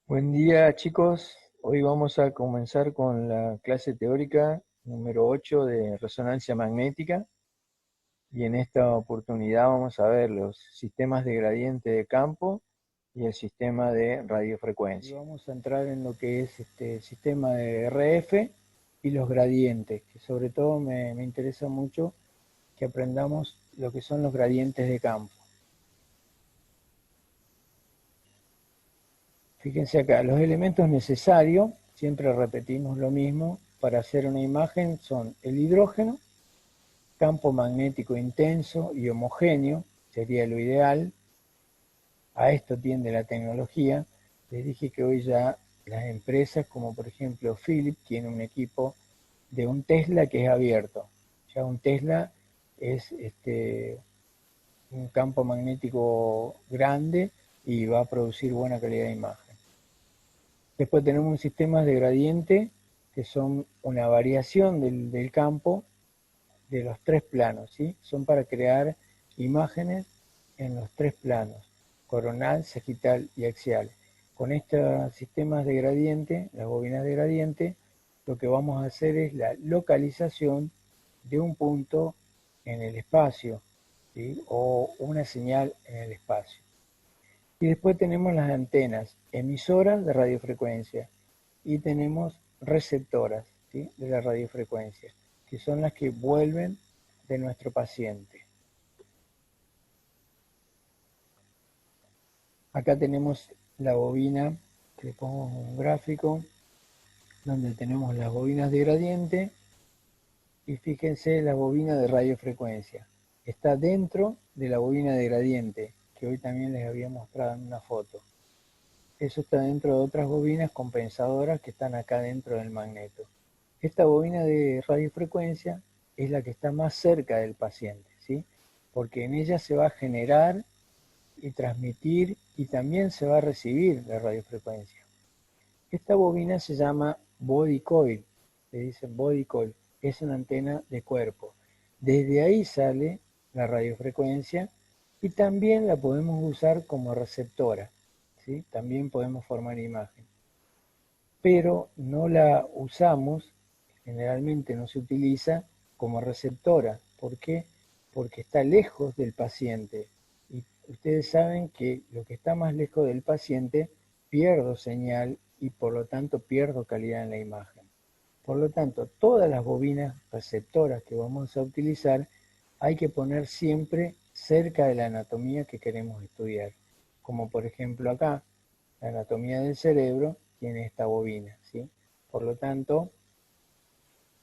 Buen día, chicos. Hoy vamos a comenzar con la clase teórica número 8 de resonancia magnética y en esta oportunidad vamos a ver los sistemas de gradiente de campo y el sistema de radiofrecuencia. Y vamos a entrar en lo que es este sistema de RF y los gradientes, que sobre todo me interesa mucho que aprendamos lo que son los gradientes de campo. Fíjense acá, los elementos necesarios, siempre repetimos lo mismo, para hacer una imagen son el hidrógeno, campo magnético intenso y homogéneo, sería lo ideal. A esto tiende la tecnología. Les dije que hoy ya las empresas, como por ejemplo Philips, tiene un equipo de un Tesla que es abierto. Ya un Tesla es un campo magnético grande y va a producir buena calidad de imagen. Después tenemos un sistema de gradiente que son una variación del campo de los tres planos, ¿sí? Son para crear imágenes en los tres planos, coronal, sagital y axial. Con estos sistemas de gradiente, las bobinas de gradiente, lo que vamos a hacer es la localización de un punto en el espacio, ¿sí? O una señal en el espacio. Y después tenemos las antenas emisoras de radiofrecuencia y tenemos receptoras, ¿sí?, de la radiofrecuencia, que son las que vuelven de nuestro paciente. Acá tenemos la bobina, que le pongo un gráfico, donde tenemos las bobinas de gradiente y fíjense la bobina de radiofrecuencia. Está dentro de la bobina de gradiente, que hoy también les había mostrado en una foto. Eso está dentro de otras bobinas compensadoras que están acá dentro del magneto. Esta bobina de radiofrecuencia es la que está más cerca del paciente, ¿sí? Porque en ella se va a generar y transmitir y también se va a recibir la radiofrecuencia. Esta bobina se llama body coil, le dicen body coil, es una antena de cuerpo. Desde ahí sale la radiofrecuencia y también la podemos usar como receptora, ¿sí? También podemos formar imagen. Pero no la usamos, generalmente no se utiliza como receptora. ¿Por qué? Porque está lejos del paciente. Y ustedes saben que lo que está más lejos del paciente pierdo señal y por lo tanto pierdo calidad en la imagen. Por lo tanto, todas las bobinas receptoras que vamos a utilizar hay que poner siempre cerca de la anatomía que queremos estudiar. Como por ejemplo acá, la anatomía del cerebro tiene esta bobina, ¿sí? Por lo tanto,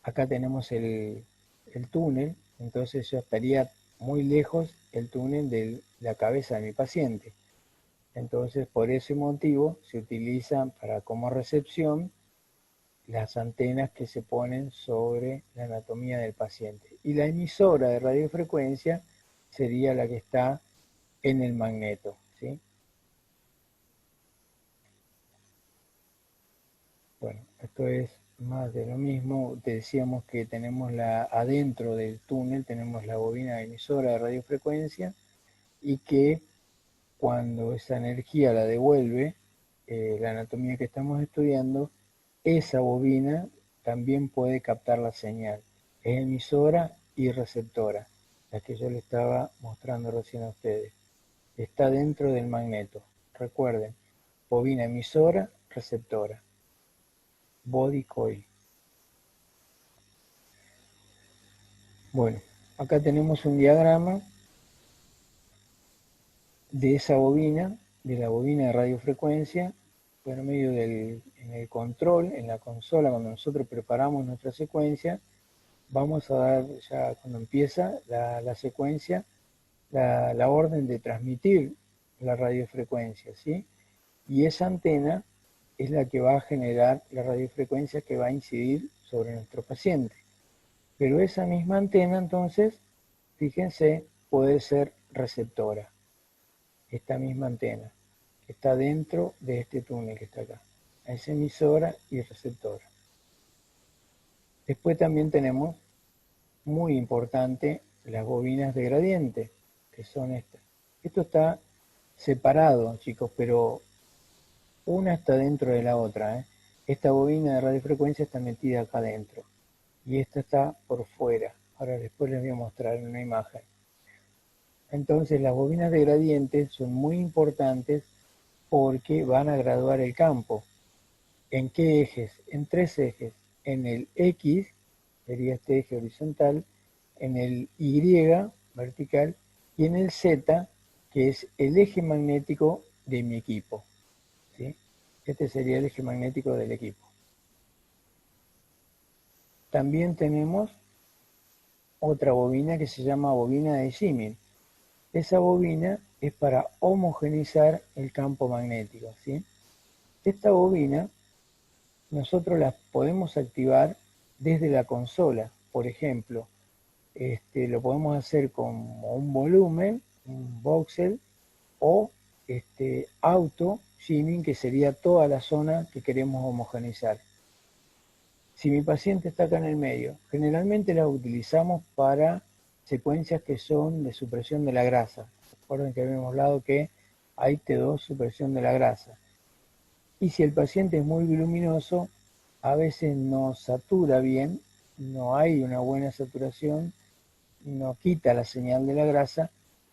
acá tenemos el túnel, entonces yo estaría muy lejos el túnel de la cabeza de mi paciente. Entonces, por ese motivo, se utilizan para como recepción las antenas que se ponen sobre la anatomía del paciente. Y la emisora de radiofrecuencia sería la que está en el magneto, ¿sí? Bueno, esto es más de lo mismo. Te decíamos que tenemos adentro del túnel tenemos la bobina emisora de radiofrecuencia y que cuando esa energía la devuelve la anatomía que estamos estudiando, esa bobina también puede captar la señal. Es emisora y receptora, la que yo le estaba mostrando recién a ustedes. Está dentro del magneto. Recuerden, bobina emisora, receptora. Body coil. Bueno, acá tenemos un diagrama de esa bobina, de la bobina de radiofrecuencia, por medio en el control, en la consola, cuando nosotros preparamos nuestra secuencia, vamos a dar ya cuando empieza la secuencia, la orden de transmitir la radiofrecuencia, ¿sí? Y esa antena es la que va a generar la radiofrecuencia que va a incidir sobre nuestro paciente. Pero esa misma antena, entonces, fíjense, puede ser receptora. Esta misma antena que está dentro de este túnel que está acá. Es emisora y receptora. Después también tenemos, muy importante, las bobinas de gradiente, que son estas. Esto está separado, chicos, pero Una está dentro de la otra, ¿eh? Esta bobina de radiofrecuencia está metida acá adentro y esta está por fuera. Ahora después les voy a mostrar una imagen. Entonces las bobinas de gradiente son muy importantes porque van a graduar el campo. ¿En qué ejes? En tres ejes. En el X, sería este eje horizontal, en el Y, vertical, y en el Z, que es el eje magnético de mi equipo. ¿Sí? Este sería el eje magnético del equipo. También tenemos otra bobina que se llama bobina de símil. Esa bobina es para homogeneizar el campo magnético, ¿sí? Esta bobina nosotros la podemos activar desde la consola. Por ejemplo, lo podemos hacer con un volumen, un voxel, o auto shimmy, que sería toda la zona que queremos homogeneizar. Si mi paciente está acá en el medio, generalmente la utilizamos para secuencias que son de supresión de la grasa. Recuerden que habíamos hablado que hay T2 supresión de la grasa. Y si el paciente es muy voluminoso, a veces no satura bien, no hay una buena saturación, no quita la señal de la grasa,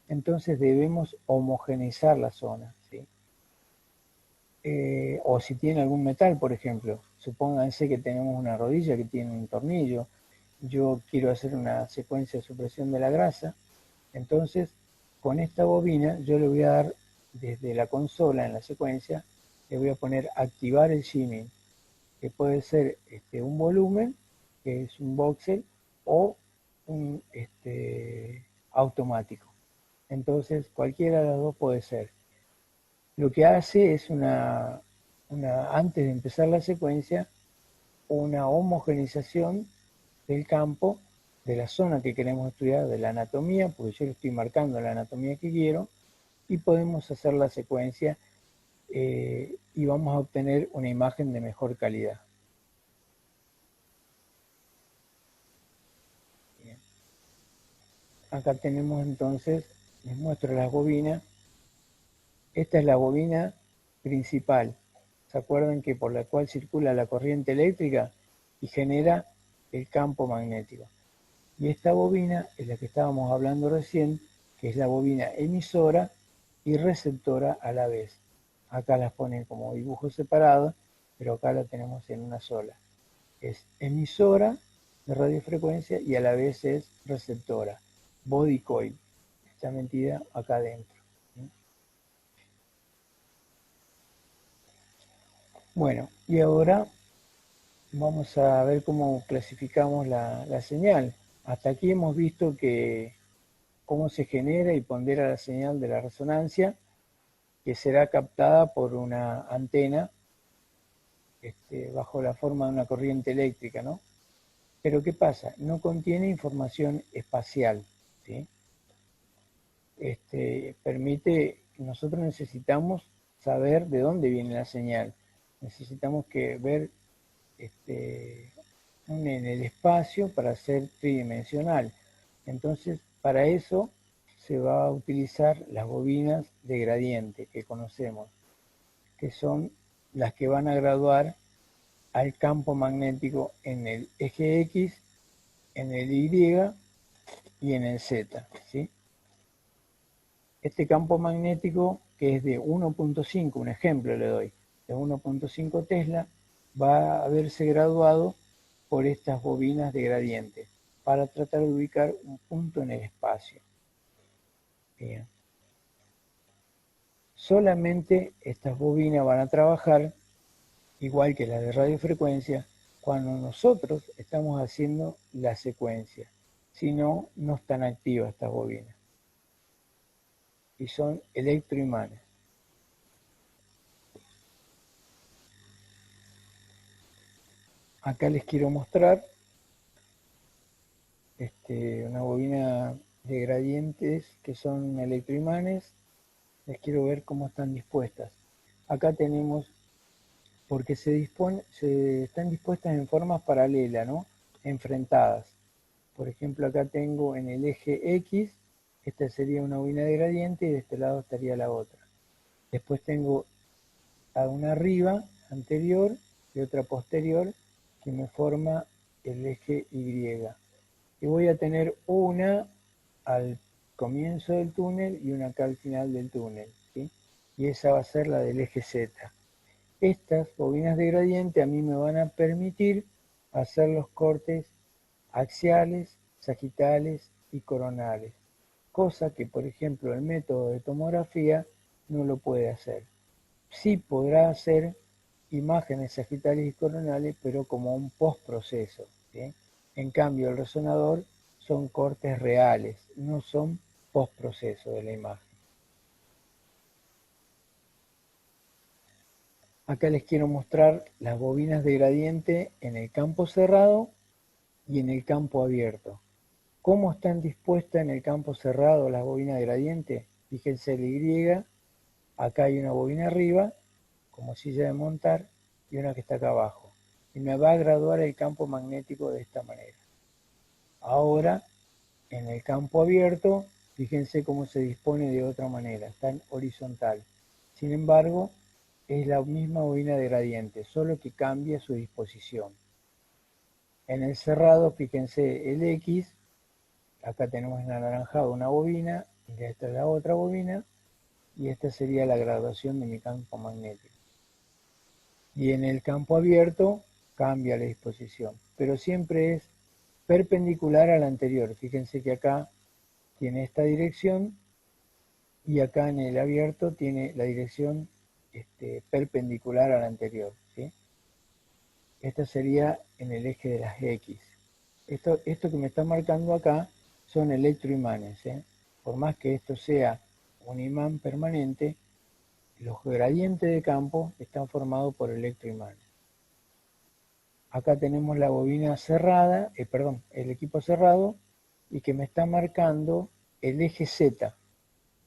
entonces debemos homogeneizar la zona, ¿sí? O si tiene algún metal, por ejemplo, supónganse que tenemos una rodilla que tiene un tornillo, yo quiero hacer una secuencia de supresión de la grasa, entonces con esta bobina yo le voy a dar desde la consola en la secuencia, le voy a poner activar el shimming, que puede ser un volumen, que es un voxel, o un automático. Entonces cualquiera de las dos puede ser. Lo que hace es antes de empezar la secuencia, una homogenización del campo, de la zona que queremos estudiar, de la anatomía, porque yo le estoy marcando la anatomía que quiero, y podemos hacer la secuencia y vamos a obtener una imagen de mejor calidad. Bien. Acá tenemos entonces, les muestro las bobinas. Esta es la bobina principal. ¿Se acuerdan que por la cual circula la corriente eléctrica y genera el campo magnético? Y esta bobina es la que estábamos hablando recién, que es la bobina emisora y receptora a la vez. Acá las ponen como dibujos separados, pero acá la tenemos en una sola. Es emisora de radiofrecuencia y a la vez es receptora. Body coil. Está metida acá adentro. Bueno, y ahora vamos a ver cómo clasificamos la señal. Hasta aquí hemos visto que cómo se genera y pondera la señal de la resonancia, que será captada por una antena bajo la forma de una corriente eléctrica, ¿no? Pero ¿qué pasa? No contiene información espacial, ¿sí? Nosotros necesitamos saber de dónde viene la señal. Necesitamos ver en el espacio para ser tridimensional. Entonces, para eso se va a utilizar las bobinas de gradiente que conocemos, que son las que van a graduar al campo magnético en el eje X, en el Y y en el Z, ¿sí? Este campo magnético, que es de 1.5, un ejemplo le doy, de 1.5 Tesla, va a verse graduado por estas bobinas de gradiente para tratar de ubicar un punto en el espacio. Bien. Solamente estas bobinas van a trabajar, igual que las de radiofrecuencia, cuando nosotros estamos haciendo la secuencia. Si no, no están activas estas bobinas. Y son electroimanes. Acá les quiero mostrar una bobina de gradientes que son electroimanes. Les quiero ver cómo están dispuestas. Acá tenemos, porque se están dispuestas en formas paralelas, ¿no? Enfrentadas. Por ejemplo, acá tengo en el eje X, esta sería una bobina de gradiente y de este lado estaría la otra. Después tengo a una arriba anterior y otra posterior que me forma el eje Y. Y voy a tener una al comienzo del túnel y una acá al final del túnel, ¿sí? Y esa va a ser la del eje Z. Estas bobinas de gradiente a mí me van a permitir hacer los cortes axiales, sagitales y coronales, cosa que por ejemplo el método de tomografía no lo puede hacer. Sí podrá hacer imágenes sagitales y coronales, pero como un postproceso, ¿sí? En cambio el resonador son cortes reales, no son postproceso de la imagen. Acá les quiero mostrar las bobinas de gradiente en el campo cerrado y en el campo abierto. ¿Cómo están dispuestas en el campo cerrado las bobinas de gradiente? Fíjense el Y, acá hay una bobina arriba, como silla de montar, y una que está acá abajo. Y me va a graduar el campo magnético de esta manera. Ahora, en el campo abierto, fíjense cómo se dispone de otra manera, está en horizontal. Sin embargo, es la misma bobina de gradiente, solo que cambia su disposición. En el cerrado, fíjense el X, acá tenemos en anaranjado una bobina, y esta es la otra bobina, y esta sería la graduación de mi campo magnético. Y en el campo abierto cambia la disposición, pero siempre es perpendicular a la anterior. Fíjense que acá tiene esta dirección y acá en el abierto tiene la dirección perpendicular a la anterior, ¿sí? Esta sería en el eje de las X. Esto que me está marcando acá son electroimanes, ¿eh? Por más que esto sea un imán permanente, los gradientes de campo están formados por electroimanes. Acá tenemos la bobina cerrada, el equipo cerrado, y que me está marcando el eje Z.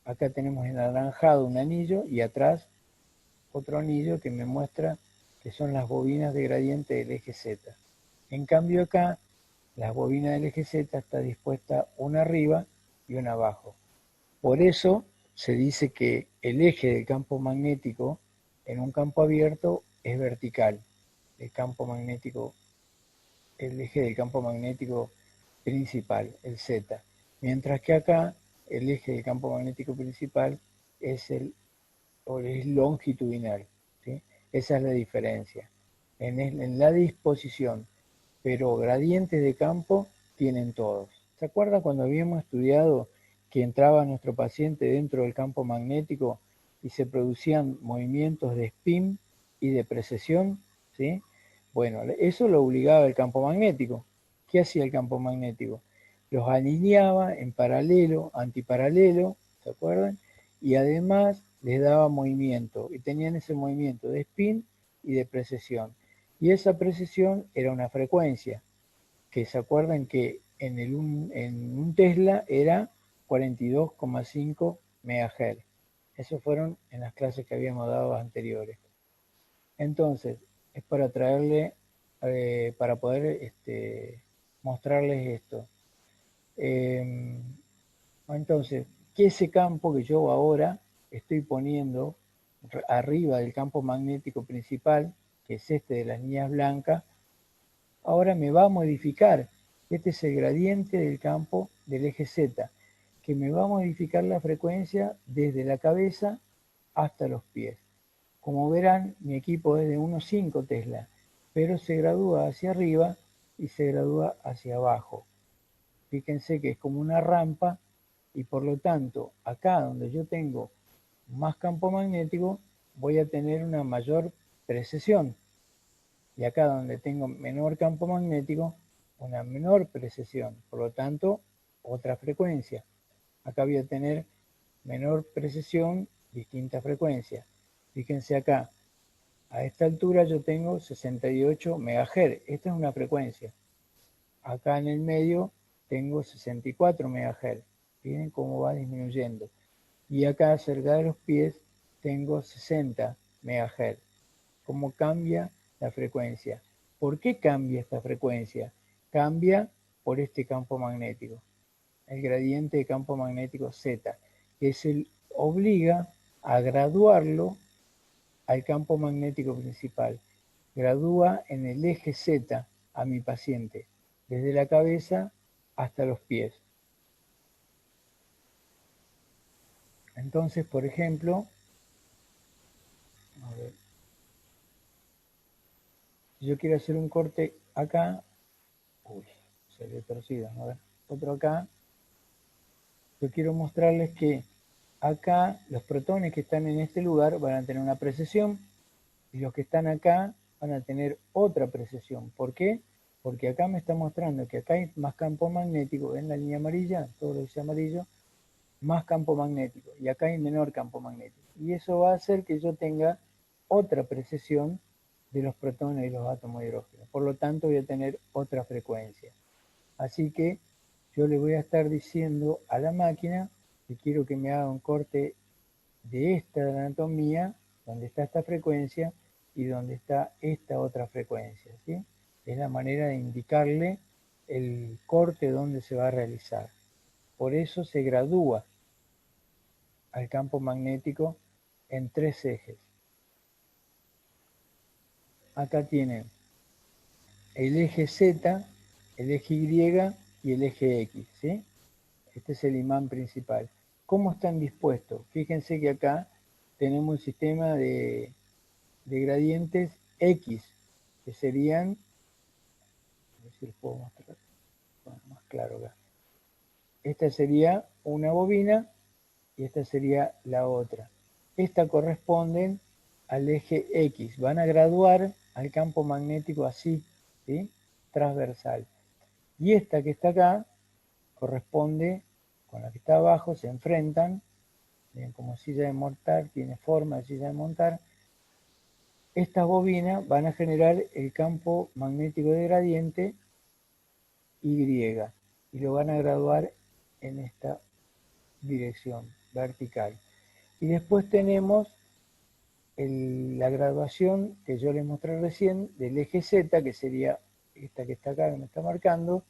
Acá tenemos en anaranjado un anillo y atrás otro anillo que me muestra que son las bobinas de gradiente del eje Z. En cambio acá, las bobinas del eje Z está dispuesta una arriba y una abajo. Por eso se dice que el eje del campo magnético en un campo abierto es vertical. El eje del campo magnético principal, el Z. Mientras que acá el eje del campo magnético principal es longitudinal, ¿sí? Esa es la diferencia. En la disposición, pero gradientes de campo tienen todos. ¿Se acuerda cuando habíamos estudiado que entraba nuestro paciente dentro del campo magnético y se producían movimientos de spin y de precesión? ¿Sí? Bueno, eso lo obligaba el campo magnético. ¿Qué hacía el campo magnético? Los alineaba en paralelo, antiparalelo, ¿se acuerdan? Y además les daba movimiento, y tenían ese movimiento de spin y de precesión. Y esa precesión era una frecuencia, que se acuerdan que en un Tesla era 42,5 MHz. Esos fueron en las clases que habíamos dado anteriores. Entonces, es para traerle, para poder mostrarles esto. Entonces, que ese campo que yo ahora estoy poniendo arriba del campo magnético principal, que es este de las líneas blancas, ahora me va a modificar. Este es el gradiente del campo del eje Z, que me va a modificar la frecuencia desde la cabeza hasta los pies. Como verán, mi equipo es de unos 5 Tesla, pero se gradúa hacia arriba y se gradúa hacia abajo. Fíjense que es como una rampa y por lo tanto, acá donde yo tengo más campo magnético, voy a tener una mayor precesión. Y acá donde tengo menor campo magnético, una menor precesión. Por lo tanto, otra frecuencia. Acá voy a tener menor precesión, distinta frecuencia. Fíjense acá, a esta altura yo tengo 68 MHz. Esta es una frecuencia. Acá en el medio tengo 64 MHz. Miren cómo va disminuyendo. Y acá cerca de los pies tengo 60 MHz. ¿Cómo cambia la frecuencia? ¿Por qué cambia esta frecuencia? Cambia por este campo magnético, el gradiente de campo magnético Z, que obliga a graduarlo al campo magnético principal. Gradúa en el eje Z a mi paciente, desde la cabeza hasta los pies. Entonces, por ejemplo, a ver, si yo quiero hacer un corte acá, uy, se ve torcido, a ver, otro acá, yo quiero mostrarles que acá los protones que están en este lugar van a tener una precesión y los que están acá van a tener otra precesión. ¿Por qué? Porque acá me está mostrando que acá hay más campo magnético, ven la línea amarilla, todo lo que dice amarillo, más campo magnético, y acá hay menor campo magnético. Y eso va a hacer que yo tenga otra precesión de los protones y los átomos de hidrógeno. Por lo tanto, voy a tener otra frecuencia. Así que yo le voy a estar diciendo a la máquina que quiero que me haga un corte de esta anatomía, donde está esta frecuencia y donde está esta otra frecuencia, ¿sí? Es la manera de indicarle el corte donde se va a realizar. Por eso se gradúa al campo magnético en 3 ejes. Acá tienen el eje Z, el eje Y y el eje X, ¿sí? Este es el imán principal. ¿Cómo están dispuestos? Fíjense que acá tenemos un sistema de gradientes X, que serían, a ver si les puedo mostrar, bueno, más claro acá. Esta sería una bobina y esta sería la otra. Esta corresponden al eje X, van a graduar al campo magnético así, ¿sí? Transversal. Y esta que está acá corresponde con la que está abajo, se enfrentan, bien, como silla de montar, tiene forma de silla de montar. Estas bobinas van a generar el campo magnético de gradiente Y y lo van a graduar en esta dirección vertical. Y después tenemos la graduación que yo les mostré recién del eje Z, que sería esta que está acá, que me está marcando,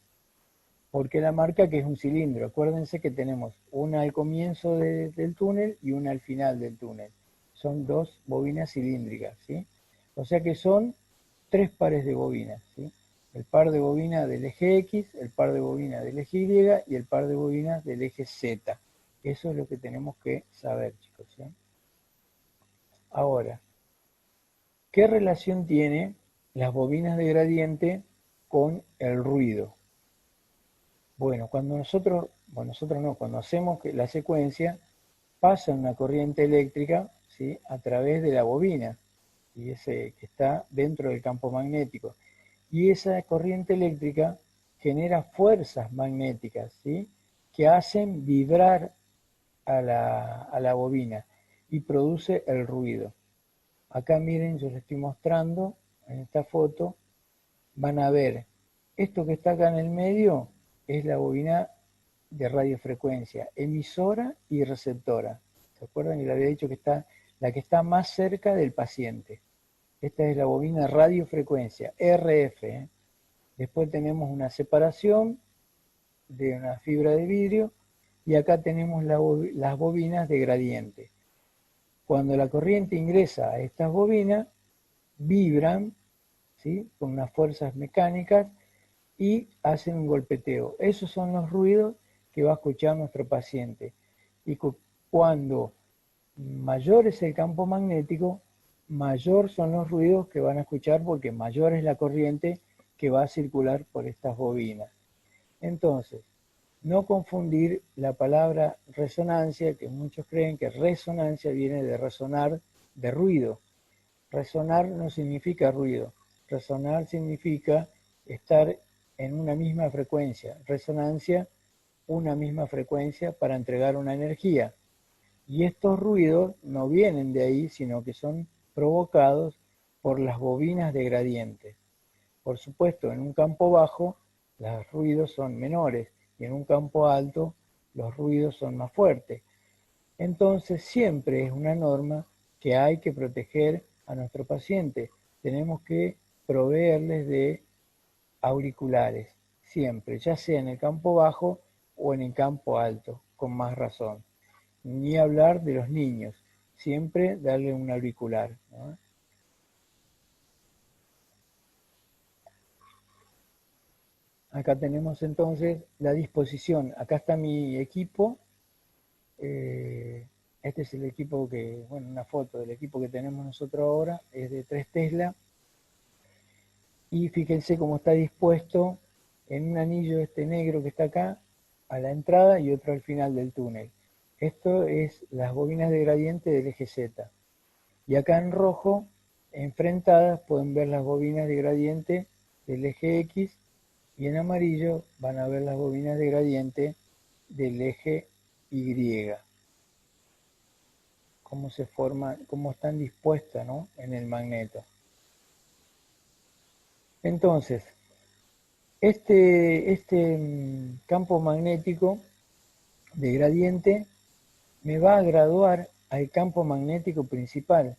porque la marca que es un cilindro. Acuérdense que tenemos una al comienzo del túnel y una al final del túnel. Son 2 bobinas cilíndricas, ¿sí? O sea que son 3 pares de bobinas, ¿sí? El par de bobinas del eje X, el par de bobinas del eje Y y el par de bobinas del eje Z. Eso es lo que tenemos que saber, chicos, ¿sí? Ahora, ¿qué relación tiene las bobinas de gradiente con el ruido? Bueno, cuando nosotros no, cuando hacemos la secuencia, pasa una corriente eléctrica, ¿sí? A través de la bobina, y ese que está dentro del campo magnético. Y esa corriente eléctrica genera fuerzas magnéticas, ¿sí? Que hacen vibrar a la bobina y produce el ruido. Acá miren, yo les estoy mostrando en esta foto, van a ver, esto que está acá en el medio es la bobina de radiofrecuencia, emisora y receptora. ¿Se acuerdan que le había dicho que está la que está más cerca del paciente? Esta es la bobina radiofrecuencia, RF, ¿eh? Después tenemos una separación de una fibra de vidrio y acá tenemos las bobinas de gradiente. Cuando la corriente ingresa a estas bobinas, vibran, ¿sí? Con unas fuerzas mecánicas y hacen un golpeteo. Esos son los ruidos que va a escuchar nuestro paciente. Y cuando mayor es el campo magnético, mayor son los ruidos que van a escuchar porque mayor es la corriente que va a circular por estas bobinas. Entonces, no confundir la palabra resonancia, que muchos creen que resonancia viene de resonar, de ruido. Resonar no significa ruido. Resonar significa estar en una misma frecuencia. Resonancia, una misma frecuencia para entregar una energía. Y estos ruidos no vienen de ahí, sino que son provocados por las bobinas de gradiente. Por supuesto, en un campo bajo los ruidos son menores y en un campo alto los ruidos son más fuertes. Entonces siempre es una norma que hay que proteger a nuestro paciente. Tenemos que proveerles de auriculares, siempre, ya sea en el campo bajo o en el campo alto, con más razón. Ni hablar de los niños. siempre darle un auricular, ¿no? Acá tenemos entonces la disposición. Acá está mi equipo. Este es el equipo que, bueno, una foto del equipo que tenemos nosotros ahora. Es de 3 Tesla. Y fíjense cómo está dispuesto en un anillo este negro que está acá, a la entrada y otro al final del túnel. Esto es las bobinas de gradiente del eje Z. Y acá en rojo, enfrentadas, pueden ver las bobinas de gradiente del eje X, y en amarillo van a ver las bobinas de gradiente del eje Y. Cómo se forman, cómo están dispuestas, ¿no?, en el magneto. Entonces, este campo magnético de gradiente me va a graduar al campo magnético principal,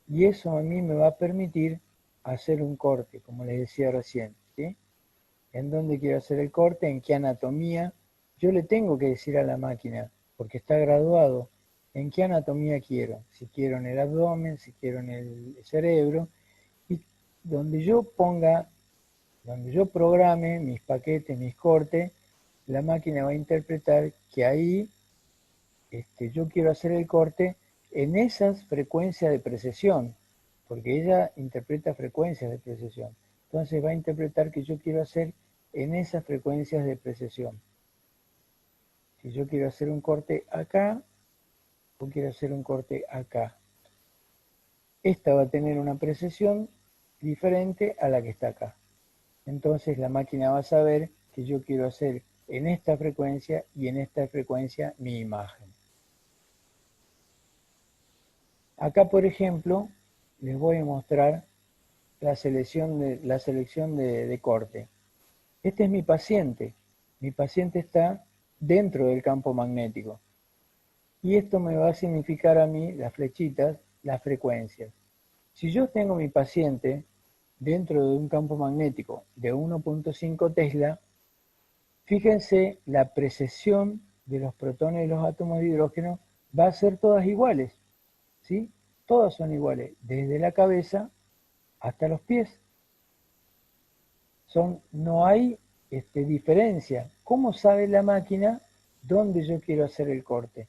y eso a mí me va a permitir hacer un corte, como les decía recién, ¿sí? En dónde quiero hacer el corte, en qué anatomía. Yo le tengo que decir a la máquina, porque está graduado, en qué anatomía quiero. Si quiero en el abdomen, si quiero en el cerebro. Y donde yo ponga, donde yo programe mis paquetes, mis cortes, la máquina va a interpretar que ahí yo quiero hacer el corte en esas frecuencias de precesión, porque ella interpreta frecuencias de precesión. Entonces va a interpretar que yo quiero hacer en esas frecuencias de precesión. Si yo quiero hacer un corte acá, o quiero hacer un corte acá, esta va a tener una precesión diferente a la que está acá. Entonces la máquina va a saber que yo quiero hacer en esta frecuencia y en esta frecuencia mi imagen. Acá, por ejemplo, les voy a mostrar la selección de corte. Este es mi paciente. Mi paciente está dentro del campo magnético. Y esto me va a significar a mí, las flechitas, las frecuencias. Si yo tengo mi paciente dentro de un campo magnético de 1.5 Tesla, fíjense, la precesión de los protones y los átomos de hidrógeno va a ser todas iguales, ¿sí? Todas son iguales, desde la cabeza hasta los pies. No hay diferencia. ¿Cómo sabe la máquina dónde yo quiero hacer el corte?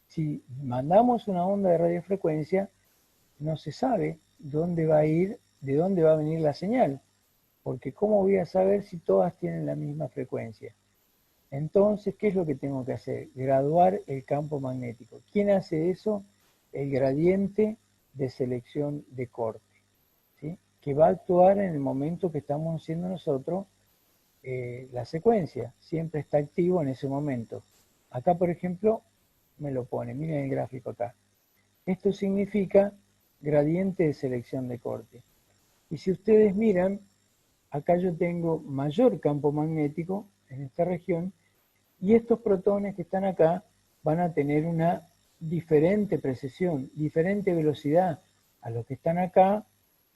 Si mandamos una onda de radiofrecuencia, no se sabe dónde va a ir, de dónde va a venir la señal, porque ¿cómo voy a saber si todas tienen la misma frecuencia? Entonces, ¿qué es lo que tengo que hacer? Graduar el campo magnético. ¿Quién hace eso? El gradiente de selección de corte, ¿sí?, que va a actuar en el momento que estamos haciendo nosotros la secuencia. Siempre está activo en ese momento. Acá, por ejemplo, me lo pone. Miren el gráfico acá. Esto significa gradiente de selección de corte. Y si ustedes miran, acá yo tengo mayor campo magnético en esta región, y estos protones que están acá van a tener una diferente precesión, diferente velocidad a los que están acá,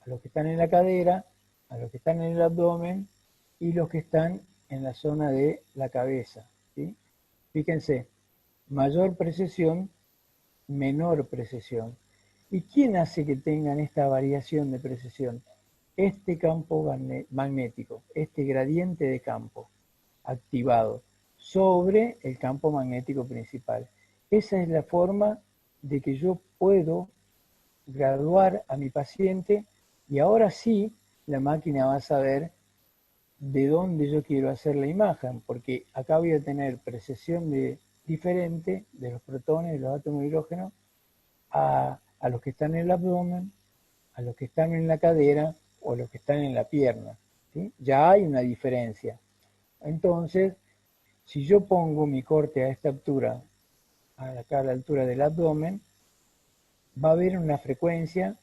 a los que están en la cadera, a los que están en el abdomen y los que están en la zona de la cabeza, ¿sí? Fíjense, mayor precesión, menor precesión. ¿Y quién hace que tengan esta variación de precesión? Este campo magnético, este gradiente de campo activado sobre el campo magnético principal. Esa es la forma de que yo puedo graduar a mi paciente, y ahora sí la máquina va a saber de dónde yo quiero hacer la imagen, porque acá voy a tener precesión diferente de los protones, de los átomos de hidrógeno, a los que están en el abdomen, a los que están en la cadera o a los que están en la pierna, ¿sí? Ya hay una diferencia. Entonces, si yo pongo mi corte a esta altura, acá a la altura del abdomen, va a haber una frecuencia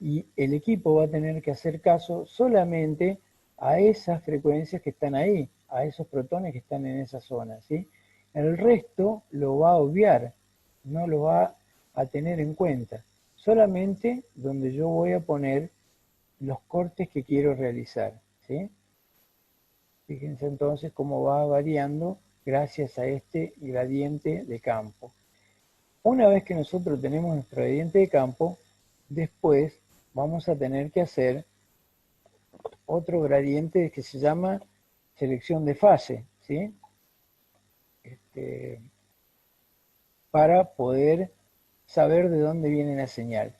y el equipo va a tener que hacer caso solamente a esas frecuencias que están ahí, a esos protones que están en esa zona, ¿sí? El resto lo va a obviar, no lo va a tener en cuenta, solamente donde yo voy a poner los cortes que quiero realizar, ¿sí? Fíjense entonces cómo va variando gracias a este gradiente de campo. Una vez que nosotros tenemos nuestro gradiente de campo, después vamos a tener que hacer otro gradiente que se llama selección de fase, ¿sí? Para poder saber de dónde viene la señal.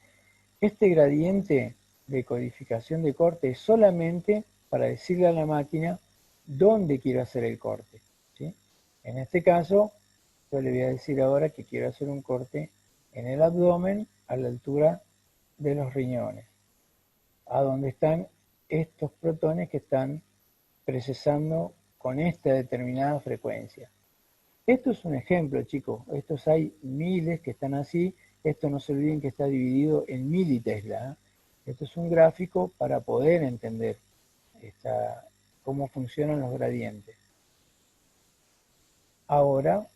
Este gradiente de codificación de corte es solamente para decirle a la máquina dónde quiero hacer el corte, ¿sí? En este caso, yo le voy a decir ahora que quiero hacer un corte en el abdomen a la altura de los riñones, a donde están estos protones que están procesando con esta determinada frecuencia. Esto es un ejemplo, chicos. Estos hay miles que están así. Esto no se olviden que está dividido en militesla, ¿eh? Esto es un gráfico para poder entender cómo funcionan los gradientes. Ahora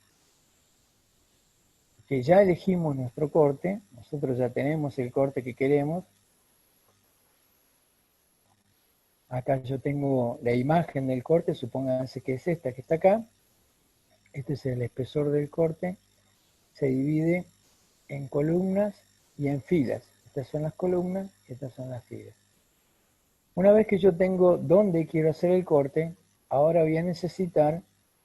que ya elegimos nuestro corte, nosotros ya tenemos el corte que queremos. Acá yo tengo la imagen del corte, supónganse que es esta que está acá. Este es el espesor del corte. Se divide en columnas y en filas. Estas son las columnas, estas son las filas. Una vez que yo tengo dónde quiero hacer el corte, ahora voy a necesitar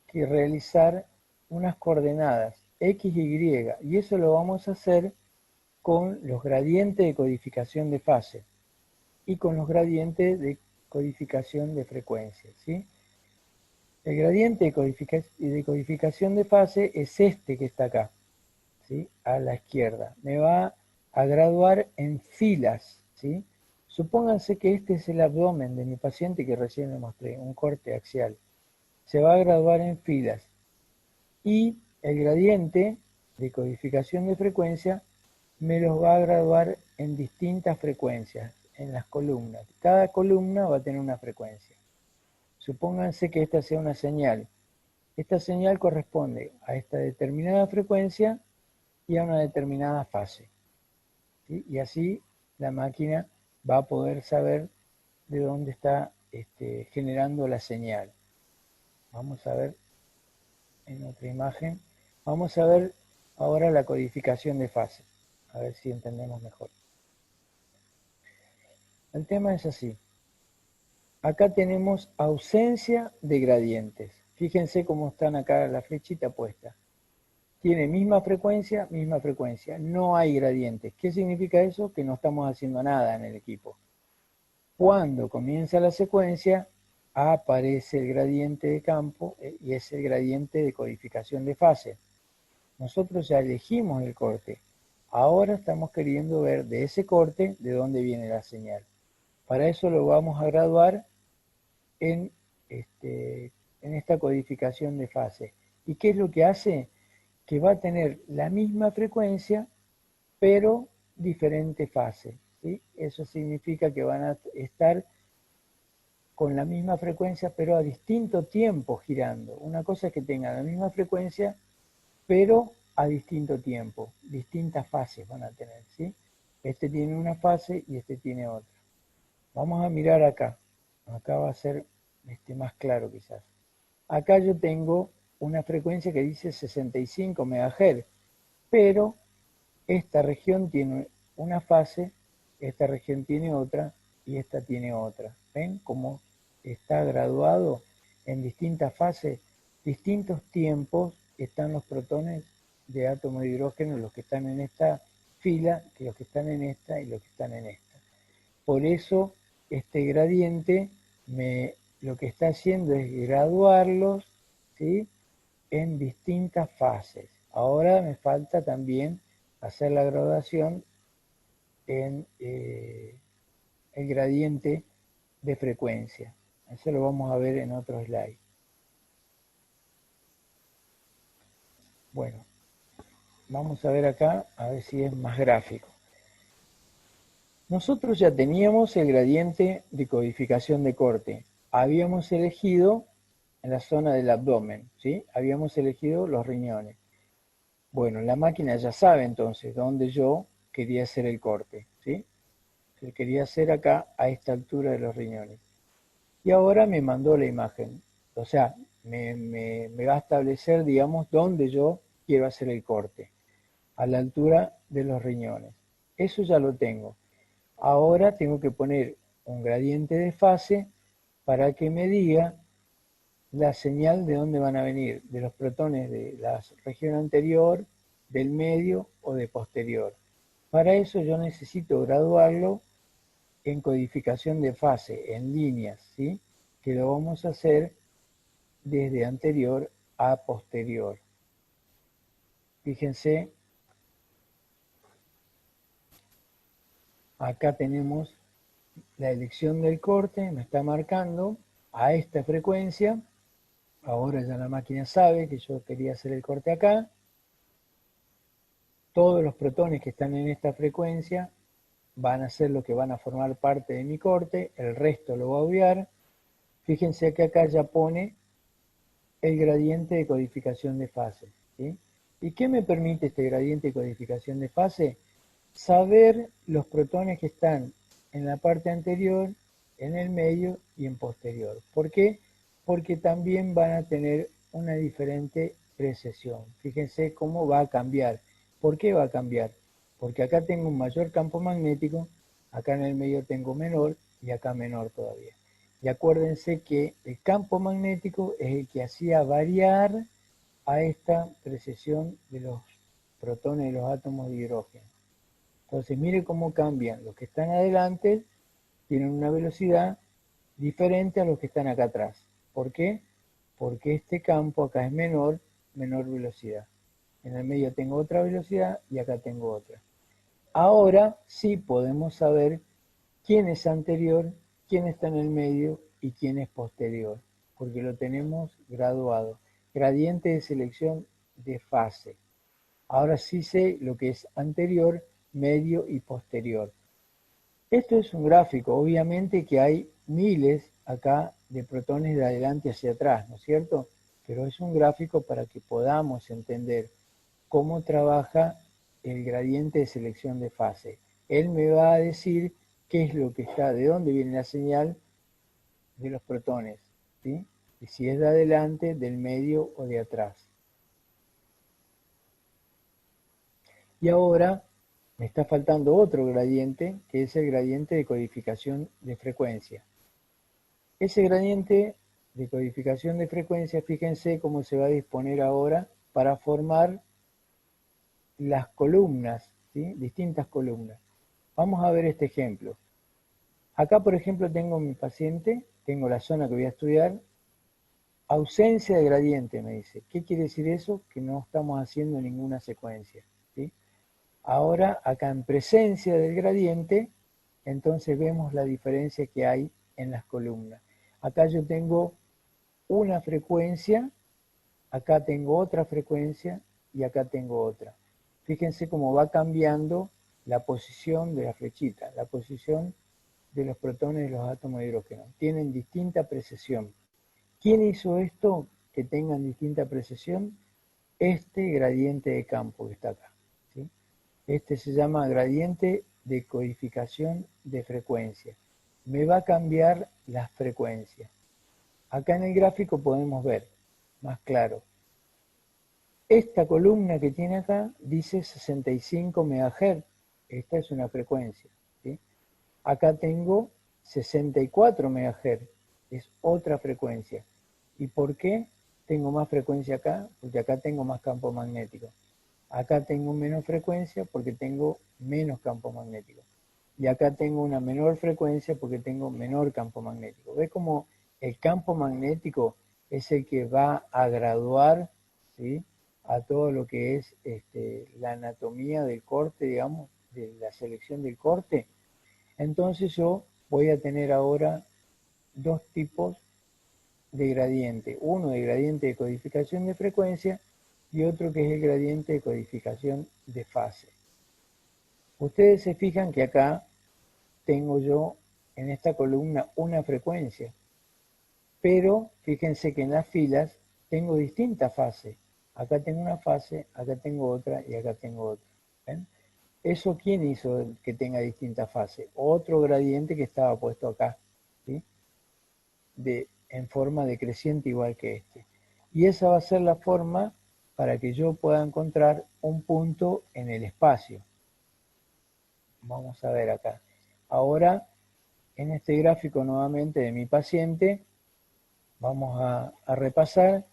que realizar unas coordenadas X, Y, y eso lo vamos a hacer con los gradientes de codificación de fase y con los gradientes de codificación de frecuencia, ¿sí? El gradiente de codificación de fase es este que está acá, ¿sí? A la izquierda. Me va a graduar en filas, ¿sí? Supónganse que este es el abdomen de mi paciente que recién le mostré, un corte axial. Se va a graduar en filas. Y el gradiente de codificación de frecuencia me los va a graduar en distintas frecuencias, en las columnas. Cada columna va a tener una frecuencia. Supónganse que esta sea una señal. Esta señal corresponde a esta determinada frecuencia y a una determinada fase, ¿sí? Y así la máquina va a poder saber de dónde está generando la señal. Vamos a ver en otra imagen. Vamos a ver ahora la codificación de fase, a ver si entendemos mejor. El tema es así. Acá tenemos ausencia de gradientes. Fíjense cómo están acá la flechita puesta. Tiene misma frecuencia, no hay gradientes. ¿Qué significa eso? Que no estamos haciendo nada en el equipo. Cuando comienza la secuencia, aparece el gradiente de campo y es el gradiente de codificación de fase. Nosotros ya elegimos el corte. Ahora estamos queriendo ver de ese corte de dónde viene la señal. Para eso lo vamos a graduar en esta codificación de fase. ¿Y qué es lo que hace? Que va a tener la misma frecuencia, pero diferente fase, ¿sí? Eso significa que van a estar con la misma frecuencia, pero a distinto tiempo girando. Una cosa es que tengan la misma frecuencia, pero a distinto tiempo. Distintas fases van a tener, ¿sí? Este tiene una fase y este tiene otra. Vamos a mirar acá. Acá va a ser más claro quizás. Acá yo tengo una frecuencia que dice 65 MHz, pero esta región tiene una fase, esta región tiene otra y esta tiene otra. ¿Ven cómo está graduado en distintas fases, distintos tiempos? Están los protones de átomo de hidrógeno, los que están en esta fila, que los que están en esta y los que están en esta. Por eso este gradiente lo que está haciendo es graduarlos, ¿sí?, en distintas fases. Ahora me falta también hacer la graduación en el gradiente de frecuencia. Eso lo vamos a ver en otro slide. Bueno, vamos a ver acá, a ver si es más gráfico. Nosotros ya teníamos el gradiente de codificación de corte. Habíamos elegido en la zona del abdomen, ¿sí? Habíamos elegido los riñones. Bueno, la máquina ya sabe entonces dónde yo quería hacer el corte, ¿sí? Yo quería hacer acá a esta altura de los riñones. Y ahora me mandó la imagen. O sea, me va a establecer, digamos, dónde yo quiero hacer el corte. a la altura de los riñones. Eso ya lo tengo. Ahora tengo que poner un gradiente de fase para que me diga la señal de dónde van a venir, de los protones de la región anterior, del medio o de posterior. Para eso yo necesito graduarlo en codificación de fase, en líneas, ¿sí? Que lo vamos a hacer desde anterior a posterior. Fíjense, acá tenemos la elección del corte, me está marcando a esta frecuencia. Ahora ya la máquina sabe que yo quería hacer el corte acá. Todos los protones que están en esta frecuencia van a ser lo que van a formar parte de mi corte, el resto lo voy a obviar. Fíjense que acá ya pone el gradiente de codificación de fase, ¿sí? ¿Y qué me permite este gradiente de codificación de fase? Saber los protones que están en la parte anterior, en el medio y en posterior. ¿Por qué? Porque también van a tener una diferente precesión. Fíjense cómo va a cambiar. ¿Por qué va a cambiar? Porque acá tengo un mayor campo magnético, acá en el medio tengo menor y acá menor todavía. Y acuérdense que el campo magnético es el que hacía variar a esta precesión de los protones de los átomos de hidrógeno. Entonces mire cómo cambian. Los que están adelante tienen una velocidad diferente a los que están acá atrás. ¿Por qué? Porque este campo acá es menor velocidad. En el medio tengo otra velocidad y acá tengo otra. Ahora sí podemos saber quién es anterior, quién está en el medio y quién es posterior, porque lo tenemos graduado. Gradiente de selección de fase. Ahora sí sé lo que es anterior, medio y posterior. Esto es un gráfico, obviamente que hay miles acá de protones de adelante hacia atrás, ¿no es cierto? Pero es un gráfico para que podamos entender cómo trabaja el gradiente de selección de fase. Él me va a decir qué es lo que está, de dónde viene la señal de los protones, ¿sí? Y si es de adelante, del medio o de atrás. Y ahora me está faltando otro gradiente, que es el gradiente de codificación de frecuencia. Ese gradiente de codificación de frecuencia, fíjense cómo se va a disponer ahora para formar las columnas, ¿sí? Distintas columnas. Vamos a ver este ejemplo. Acá, por ejemplo, tengo mi paciente, tengo la zona que voy a estudiar, ausencia de gradiente, me dice. ¿Qué quiere decir eso? Que no estamos haciendo ninguna secuencia, ¿sí? Ahora, acá en presencia del gradiente, entonces vemos la diferencia que hay en las columnas. Acá yo tengo una frecuencia, acá tengo otra frecuencia y acá tengo otra. Fíjense cómo va cambiando la posición de la flechita, la posición de los protones de los átomos de hidrógeno. Tienen distinta precesión. ¿Quién hizo esto que tengan distinta precesión? Este gradiente de campo que está acá, ¿sí? Este se llama gradiente de codificación de frecuencia. Me va a cambiar las frecuencias. Acá en el gráfico podemos ver más claro. Esta columna que tiene acá dice 65 MHz. Esta es una frecuencia, ¿sí? Acá tengo 64 MHz. Es otra frecuencia. ¿Y por qué tengo más frecuencia acá? Porque acá tengo más campo magnético. Acá tengo menos frecuencia porque tengo menos campo magnético. Y acá tengo una menor frecuencia porque tengo menor campo magnético. ¿Ves cómo el campo magnético es el que va a graduar, ¿sí?, a todo lo que es la anatomía del corte, digamos, de la selección del corte? Entonces yo voy a tener ahora dos tipos de gradiente. Uno de gradiente de codificación de frecuencia y otro que es el gradiente de codificación de fase. Ustedes se fijan que acá tengo yo en esta columna una frecuencia, pero fíjense que en las filas tengo distintas fases. Acá tengo una fase, acá tengo otra y acá tengo otra. ¿Ven? ¿Eso quién hizo que tenga distintas fases? Otro gradiente que estaba puesto acá, ¿sí?, en forma decreciente igual que este. Y esa va a ser la forma para que yo pueda encontrar un punto en el espacio. Vamos a ver acá. Ahora, en este gráfico nuevamente de mi paciente, vamos a repasar.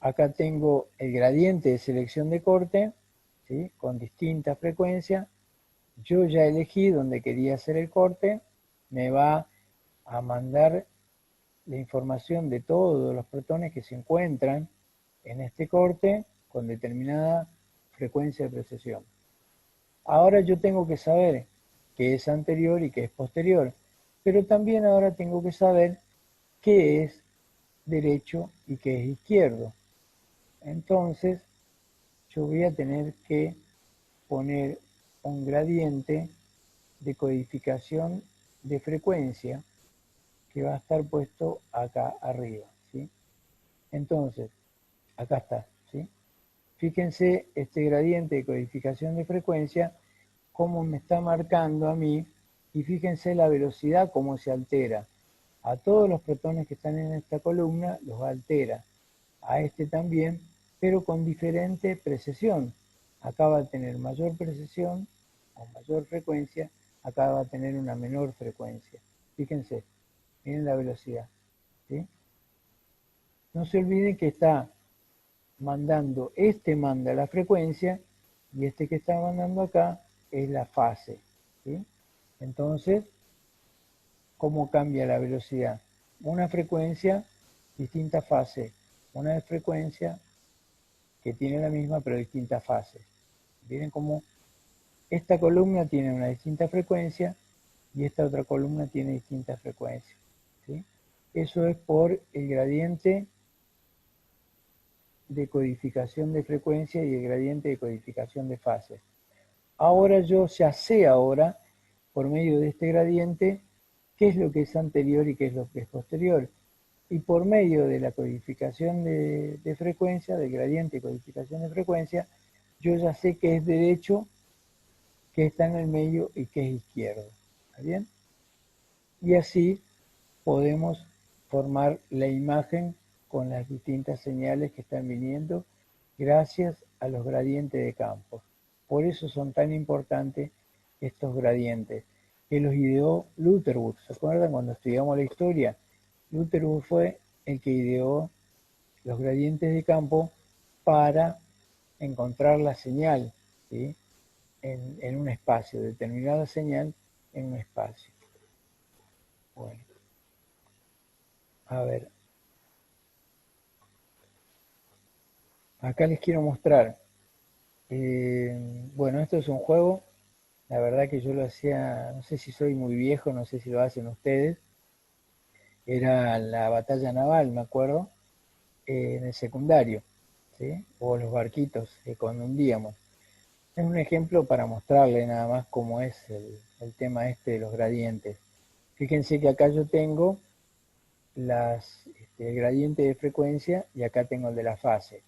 Acá tengo el gradiente de selección de corte, ¿sí?, con distintas frecuencias. Yo ya elegí dónde quería hacer el corte. Me va a mandar la información de todos los protones que se encuentran en este corte con determinada frecuencia de precesión. Ahora yo tengo que saber qué es anterior y qué es posterior, pero también ahora tengo que saber qué es derecho y qué es izquierdo. Entonces yo voy a tener que poner un gradiente de codificación de frecuencia que va a estar puesto acá arriba, ¿sí? Entonces, acá está, ¿sí? Fíjense este gradiente de codificación de frecuencia, cómo me está marcando a mí, y fíjense la velocidad cómo se altera. A todos los protones que están en esta columna los altera, a este también, pero con diferente precesión. Acá va a tener mayor precesión o mayor frecuencia, acá va a tener una menor frecuencia. Fíjense, miren la velocidad, ¿sí? No se olviden que está mandando, este manda la frecuencia y este que está mandando acá es la fase, ¿sí? Entonces, ¿cómo cambia la velocidad? Una frecuencia, distinta fase. Una frecuencia que tiene la misma pero distintas fases. Miren cómo esta columna tiene una distinta frecuencia y esta otra columna tiene distintas frecuencias, ¿sí? Eso es por el gradiente de codificación de frecuencia y el gradiente de codificación de fases. Ahora yo ya sé ahora, por medio de este gradiente, qué es lo que es anterior y qué es lo que es posterior. Y por medio de la codificación de frecuencia, del gradiente de codificación de frecuencia, yo ya sé qué es derecho, qué está en el medio y qué es izquierdo. ¿Está bien? Y así podemos formar la imagen con las distintas señales que están viniendo gracias a los gradientes de campo. Por eso son tan importantes estos gradientes, que los ideó Lutherburg. ¿Se acuerdan cuando estudiamos la historia? Lutherburg fue el que ideó los gradientes de campo para encontrar la señal, ¿sí?, en un espacio, determinada señal en un espacio. Bueno, a ver, acá les quiero mostrar. Bueno, esto es un juego, la verdad que yo lo hacía, no sé si soy muy viejo, no sé si lo hacen ustedes. Era la batalla naval, me acuerdo, en el secundario, ¿sí?, o los barquitos que cuando hundíamos. Es un ejemplo para mostrarle nada más cómo es el tema este de los gradientes. Fíjense que acá yo tengo el gradiente de frecuencia y acá tengo el de la fase.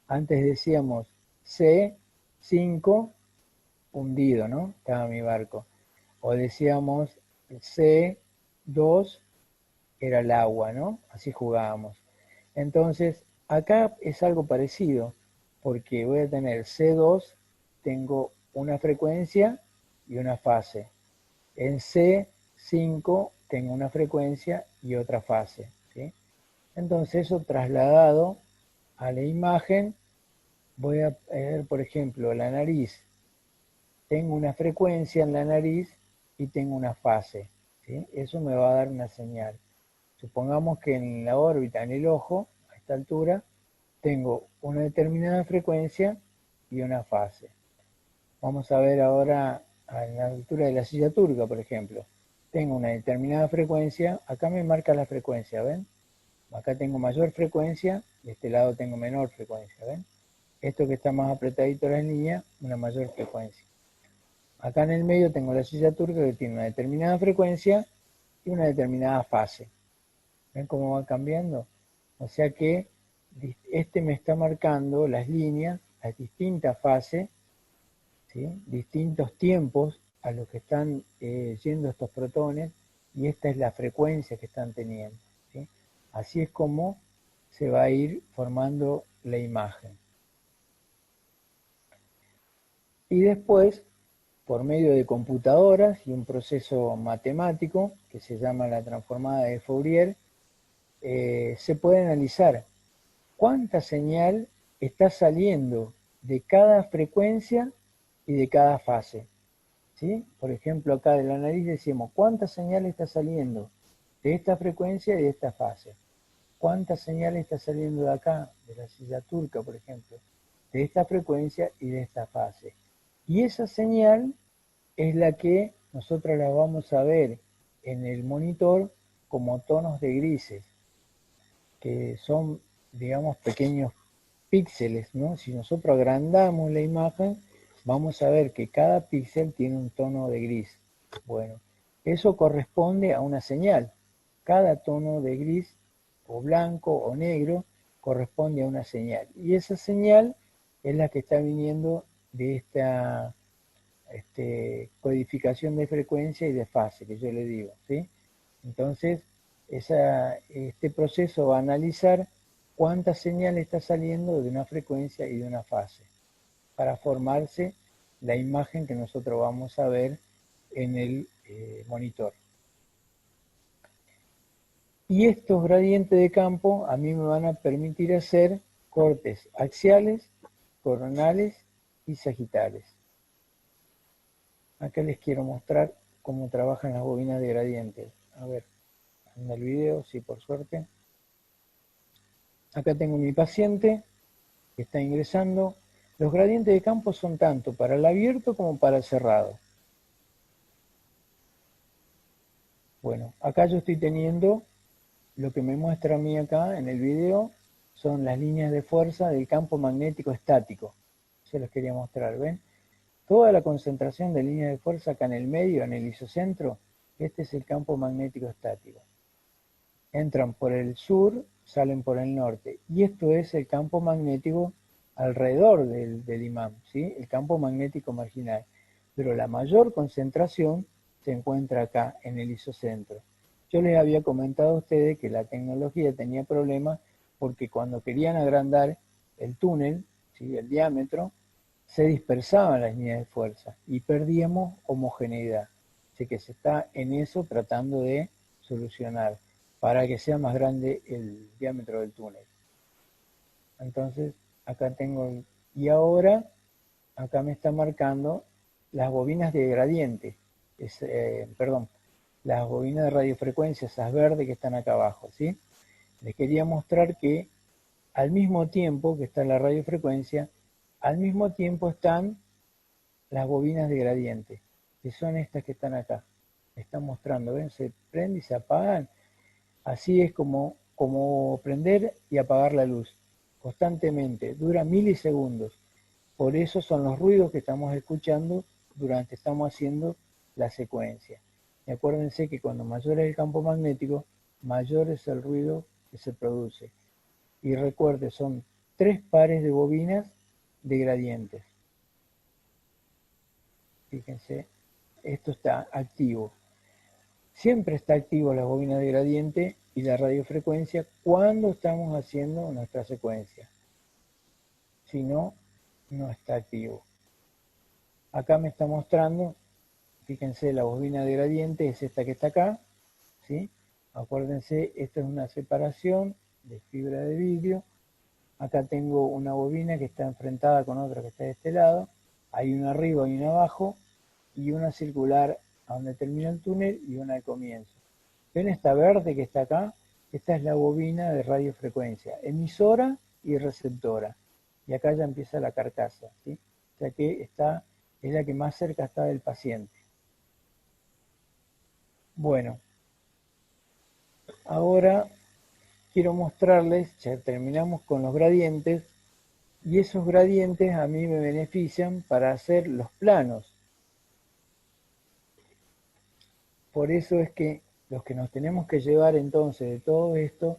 Antes decíamos C5 hundido, ¿no? Estaba mi barco. O decíamos C2 era el agua, ¿no? Así jugábamos. Entonces, acá es algo parecido, porque voy a tener C2, tengo una frecuencia y una fase. En C5 tengo una frecuencia y otra fase, ¿sí? Entonces, eso trasladado a la imagen, voy a ver, por ejemplo, la nariz. Tengo una frecuencia en la nariz y tengo una fase, ¿sí? Eso me va a dar una señal. Supongamos que en la órbita, en el ojo, a esta altura, tengo una determinada frecuencia y una fase. Vamos a ver ahora a la altura de la silla turca, por ejemplo. Tengo una determinada frecuencia, acá me marca la frecuencia, ¿ven? Acá tengo mayor frecuencia, de este lado tengo menor frecuencia, ¿ven? Esto que está más apretadito la línea, una mayor frecuencia. Acá en el medio tengo la silla turca que tiene una determinada frecuencia y una determinada fase. ¿Ven cómo va cambiando? O sea que este me está marcando las líneas, las distintas fases, ¿sí?, distintos tiempos a los que están yendo estos protones, y esta es la frecuencia que están teniendo, ¿sí? Así es como se va a ir formando la imagen. Y después, por medio de computadoras y un proceso matemático que se llama la transformada de Fourier, se puede analizar cuánta señal está saliendo de cada frecuencia y de cada fase. ¿Sí? Por ejemplo, acá de la nariz decimos cuánta señal está saliendo de esta frecuencia y de esta fase. Cuánta señal está saliendo de acá, de la silla turca, por ejemplo, de esta frecuencia y de esta fase. Y esa señal es la que nosotros la vamos a ver en el monitor como tonos de grises, que son, digamos, pequeños píxeles, ¿no? Si nosotros agrandamos la imagen, vamos a ver que cada píxel tiene un tono de gris. Bueno, eso corresponde a una señal. Cada tono de gris, o blanco o negro, corresponde a una señal. Y esa señal es la que está viniendo de esta codificación de frecuencia y de fase, que yo le digo, ¿sí? Entonces, este proceso va a analizar cuánta señal está saliendo de una frecuencia y de una fase para formarse la imagen que nosotros vamos a ver en el monitor. Y estos gradientes de campo a mí me van a permitir hacer cortes axiales, coronales y sagitales. Acá les quiero mostrar cómo trabajan las bobinas de gradientes. A ver, en el video, sí, por suerte. Acá tengo mi paciente que está ingresando. Los gradientes de campo son tanto para el abierto como para el cerrado. Bueno, acá yo estoy teniendo lo que me muestra a mí acá en el video son las líneas de fuerza del campo magnético estático. Se los quería mostrar, ¿ven? Toda la concentración de líneas de fuerza acá en el medio, en el isocentro, este es el campo magnético estático. Entran por el sur, salen por el norte. Y esto es el campo magnético alrededor del imán, ¿sí? El campo magnético marginal. Pero la mayor concentración se encuentra acá, en el isocentro. Yo les había comentado a ustedes que la tecnología tenía problemas porque cuando querían agrandar el túnel, ¿sí? El diámetro, se dispersaban las líneas de fuerza y perdíamos homogeneidad. Así que se está en eso tratando de solucionar para que sea más grande el diámetro del túnel. Entonces, acá tengo, y ahora, acá me está marcando las bobinas de gradiente, perdón, las bobinas de radiofrecuencia, esas verdes que están acá abajo, ¿sí? Les quería mostrar que al mismo tiempo que está la radiofrecuencia, al mismo tiempo están las bobinas de gradiente, que son estas que están acá. Me están mostrando, ¿ven? Se prende y se apagan. Así es como prender y apagar la luz, constantemente, dura milisegundos. Por eso son los ruidos que estamos escuchando durante estamos haciendo la secuencia. Y acuérdense que cuando mayor es el campo magnético, mayor es el ruido que se produce. Y recuerde, son 3 pares de bobinas de gradientes. Fíjense, esto está activo. Siempre está activo la bobina de gradiente y la radiofrecuencia cuando estamos haciendo nuestra secuencia. Si no, no está activo. Acá me está mostrando, fíjense, la bobina de gradiente es esta que está acá, ¿sí? Acuérdense, esto es una separación de fibra de vidrio. Acá tengo una bobina que está enfrentada con otra que está de este lado. Hay una arriba y una abajo y una circular a donde termina el túnel y una al comienzo. ¿Ven esta verde que está acá? Esta es la bobina de radiofrecuencia, emisora y receptora. Y acá ya empieza la carcasa, ¿sí? O sea que es la que más cerca está del paciente. Bueno, ahora quiero mostrarles, ya terminamos con los gradientes, y esos gradientes a mí me benefician para hacer los planos. Por eso es que los que nos tenemos que llevar entonces de todo esto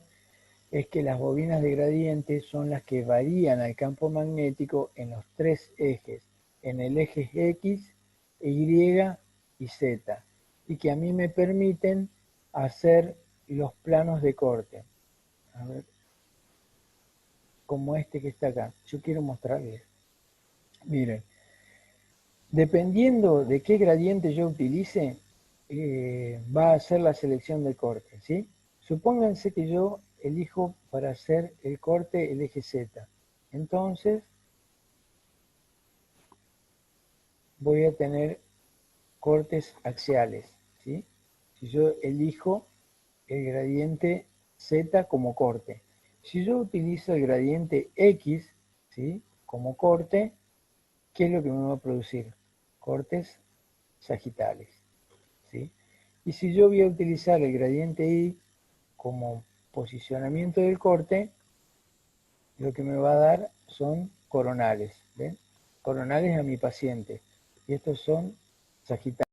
es que las bobinas de gradiente son las que varían al campo magnético en los 3 ejes, en el eje X, Y y Z, y que a mí me permiten hacer los planos de corte. A ver, como este que está acá. Yo quiero mostrarles. Miren, Dependiendo de qué gradiente yo utilice, va a ser la selección del corte, ¿sí? Supónganse que yo elijo para hacer el corte el eje Z. Entonces, voy a tener cortes axiales, ¿sí? Si yo elijo el gradiente Z como corte. Si yo utilizo el gradiente X, ¿sí?, como corte, ¿qué es lo que me va a producir? Cortes sagitales, ¿sí? Y si yo voy a utilizar el gradiente Y como posicionamiento del corte, lo que me va a dar son coronales, ¿ven? Coronales a mi paciente. Y estos son sagitales.